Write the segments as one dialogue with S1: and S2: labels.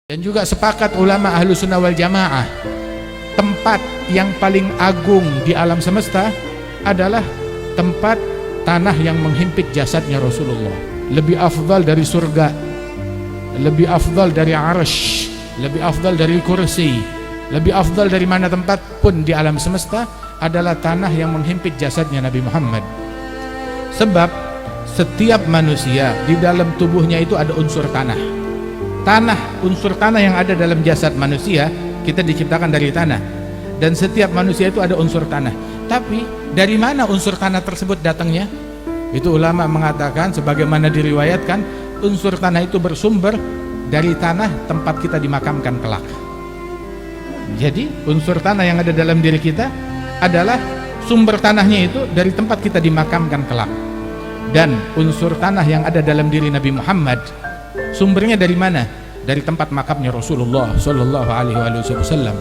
S1: Dan juga sepakat ulama ahlu sunnah wal jamaah, tempat yang paling agung di alam semesta adalah tempat tanah yang menghimpit jasadnya Rasulullah. Lebih afdal dari surga, lebih afdal dari arsy, lebih afdal dari kursi, lebih afdal dari mana tempat pun di alam semesta adalah tanah yang menghimpit jasadnya Nabi Muhammad. Sebab setiap manusia di dalam tubuhnya itu ada unsur tanah. Unsur tanah yang ada dalam jasad manusia, kita diciptakan dari tanah, dan setiap manusia itu ada unsur tanah. Tapi dari mana unsur tanah tersebut datangnya? Itu ulama mengatakan, sebagaimana diriwayatkan, unsur tanah itu bersumber dari tanah tempat kita dimakamkan kelak. Jadi unsur tanah yang ada dalam diri kita adalah sumber tanahnya itu dari tempat kita dimakamkan kelak. Dan unsur tanah yang ada dalam diri Nabi Muhammad, sumbernya dari mana? Dari tempat makamnya Rasulullah Sallallahu Alaihi Wasallam.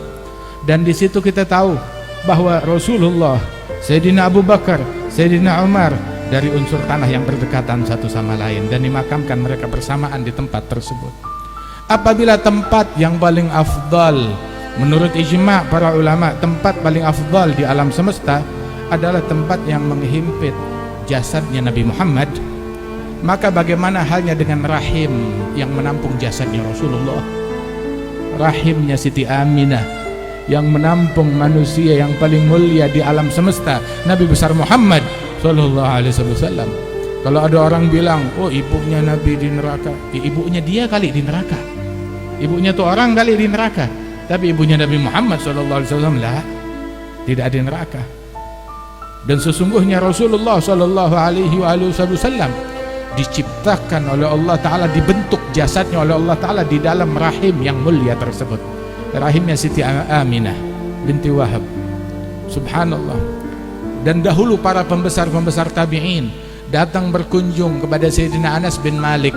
S1: Dan di situ kita tahu bahwa Rasulullah, Sayyidina Abu Bakar, Sayyidina Umar dari unsur tanah yang berdekatan satu sama lain, dan dimakamkan mereka bersamaan di tempat tersebut. Apabila tempat yang paling afdal menurut ijma' para ulama, tempat paling afdal di alam semesta adalah tempat yang menghimpit jasadnya Nabi Muhammad, maka bagaimana halnya dengan rahim yang menampung jasadnya Rasulullah? Rahimnya Siti Aminah yang menampung manusia yang paling mulia di alam semesta, Nabi besar Muhammad Sallallahu Alaihi Wasallam. Kalau ada orang bilang, oh ibunya Nabi di neraka, ibunya dia kali di neraka, ibunya tuh orang kali di neraka, tapi ibunya Nabi Muhammad Sallallahu Alaihi Wasallam lah, tidak di neraka. Dan sesungguhnya Rasulullah Sallallahu Alaihi Wasallam diciptakan oleh Allah Ta'ala, dibentuk jasadnya oleh Allah Ta'ala di dalam rahim yang mulia tersebut, rahimnya Siti Aminah binti Wahab. Subhanallah. Dan dahulu para pembesar-pembesar tabi'in datang berkunjung kepada Sayyidina Anas bin Malik.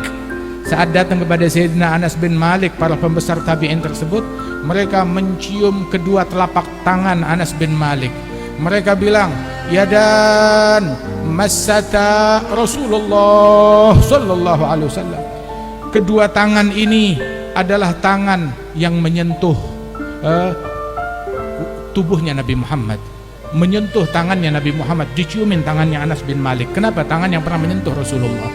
S1: Saat datang kepada Sayyidina Anas bin Malik, para pembesar tabi'in tersebut, mereka mencium kedua telapak tangan Anas bin Malik. Mereka bilang, ya dan masata Rasulullah Sallallahu Alaihi Wasallam. Kedua tangan ini adalah tangan yang menyentuh tubuhnya Nabi Muhammad, menyentuh tangannya Nabi Muhammad. Diciumin tangannya Anas bin Malik. Kenapa? Tangan yang pernah menyentuh Rasulullah.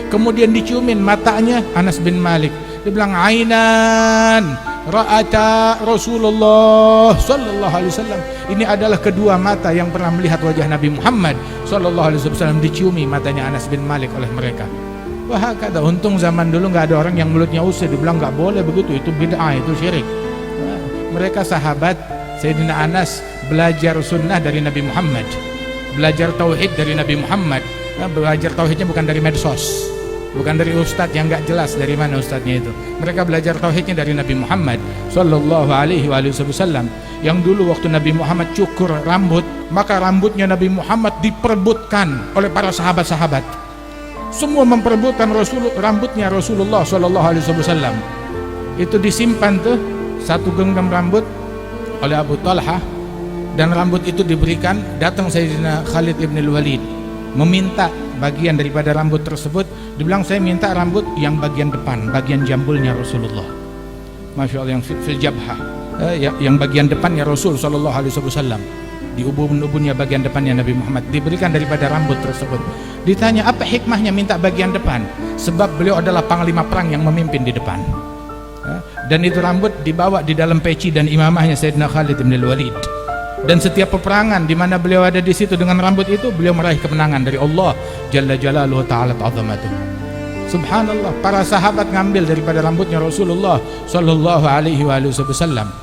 S1: Kemudian diciumin matanya Anas bin Malik. Dia bilang, ainan ra'ata Rasulullah Sallallahu Alaihi Wasallam. Ini adalah kedua mata yang pernah melihat wajah Nabi Muhammad Sallallahu Alaihi Wasallam. Diciumi matanya Anas bin Malik oleh mereka. Wah, kata, untung zaman dulu nggak ada orang yang mulutnya usir dibilang nggak boleh begitu, itu bid'ah, itu syirik. Mereka sahabat Sayyidina Anas belajar sunnah dari Nabi Muhammad, belajar tauhid dari Nabi Muhammad. Belajar tauhidnya bukan dari medsos, bukan dari ustadz yang nggak jelas dari mana ustadznya itu. Mereka belajar tauhidnya dari Nabi Muhammad Sallallahu Alaihi Wasallam, yang dulu waktu Nabi Muhammad cukur rambut, maka rambutnya Nabi Muhammad diperebutkan oleh para sahabat-sahabat. Semua memperebutkan rambutnya Rasulullah Sallallahu Alaihi Wasallam. Itu disimpan tuh satu genggam rambut oleh Abu Talha, dan rambut itu diberikan. Datang Sayyidina Khalid ibn al-Walid meminta bagian daripada rambut tersebut. Dibilang, saya minta rambut yang bagian depan, bagian jambulnya Rasulullah. Masya Allah, yang fil jabha, yang bagian depannya Rasul Sallallahu Alaihi Wasallam, di ubun-ubunnya bagian depannya Nabi Muhammad, diberikan daripada rambut tersebut. Ditanya, apa hikmahnya minta bagian depan? Sebab beliau adalah panglima perang yang memimpin di depan. Dan itu rambut dibawa di dalam peci dan imamahnya Sayyidina Khalid bin Walid. Dan setiap peperangan di mana beliau ada di situ dengan rambut itu, beliau meraih kemenangan dari Allah Jalla Jalaluhu Ta'ala Ta'zamatuh. Subhanallah, para sahabat ngambil daripada rambutnya Rasulullah Sallallahu Alaihi Wasallam,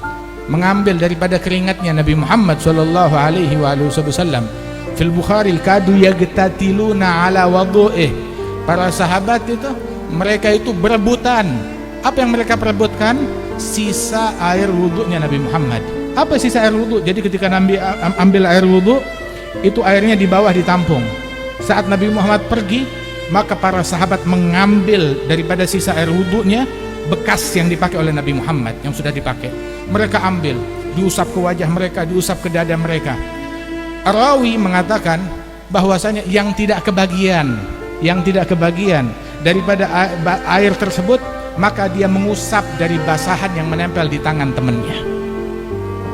S1: mengambil daripada keringatnya Nabi Muhammad Sallallahu Alaihi Wasallam. Fil Bukhari, kadu yagtatiluna ala wadu'ih. Para sahabat itu, mereka itu berebutan. Apa yang mereka perebutkan? Sisa air wudhunya Nabi Muhammad. Apa sisa air wudhu? Jadi ketika ambil air wudhu, itu airnya di bawah ditampung. Saat Nabi Muhammad pergi, maka para sahabat mengambil daripada sisa air wudhunya, bekas yang dipakai oleh Nabi Muhammad yang sudah dipakai. Mereka ambil, diusap ke wajah mereka, diusap ke dada mereka. Rawi mengatakan bahwasanya yang tidak kebagian daripada air tersebut maka dia mengusap dari basahan yang menempel di tangan temannya.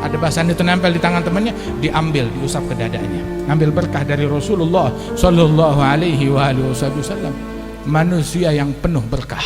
S1: Ada basahan itu nempel di tangan temannya, diambil, diusap ke dadanya. Ngambil berkah dari Rasulullah Shallallahu Alaihi Wasallam. Manusia yang penuh berkah.